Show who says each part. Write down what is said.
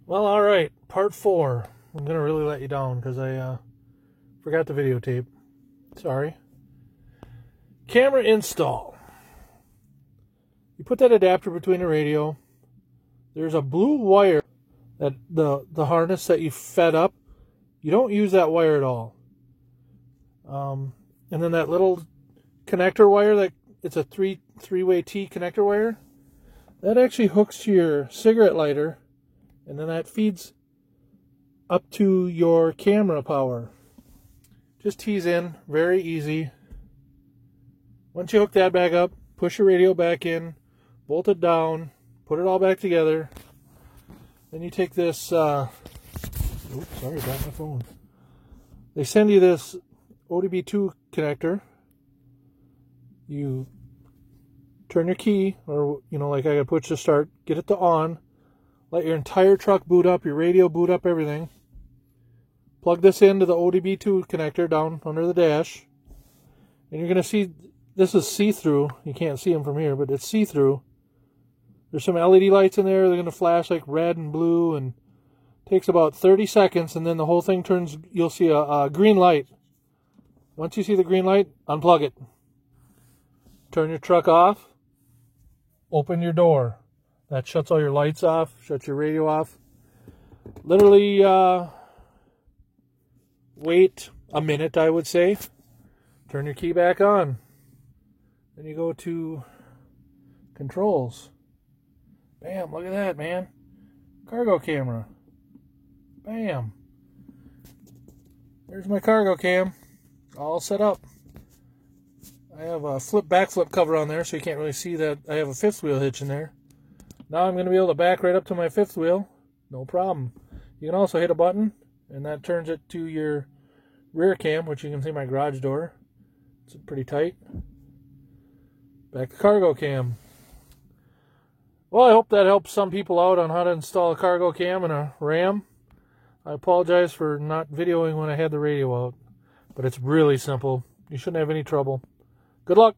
Speaker 1: Well, all right, part 4. I'm going to really let you down because I forgot the videotape. Sorry. Camera install. You put that adapter between the radio. There's a blue wire, that the harness that you fed up. You don't use that wire at all. And then that little connector wire, that it's a three-way T connector wire, that actually hooks to your cigarette lighter, and then that feeds up to your camera power. Just tease in, very easy. Once you hook that back up, push your radio back in, bolt it down, put it all back together. Then you take this, oops, sorry about my phone. They send you this ODB2 connector. You turn your key, or, like I gotta push to start, get it to on, let your entire truck boot up, your radio boot up, everything. Plug this into the ODB2 connector down under the dash. And you're gonna see, this is see-through. You can't see them from here, but it's see-through. There's some LED lights in there. They're gonna flash like red and blue, and it takes about 30 seconds, and then the whole thing turns, you'll see a green light. Once you see the green light, unplug it. Turn your truck off. Open your door. That shuts all your lights off, shuts your radio off. Literally, wait a minute, I would say. Turn your key back on. Then you go to controls. Bam, look at that, man. Cargo camera. Bam. There's my cargo cam. All set up. I have a backflip cover on there, so you can't really see that I have a fifth wheel hitch in there. Now I'm going to be able to back right up to my fifth wheel. No problem. You can also hit a button, and that turns it to your rear cam, which you can see my garage door. It's pretty tight. Back to cargo cam. Well, I hope that helps some people out on how to install a cargo cam and a Ram. I apologize for not videoing when I had the radio out, but it's really simple. You shouldn't have any trouble. Good luck.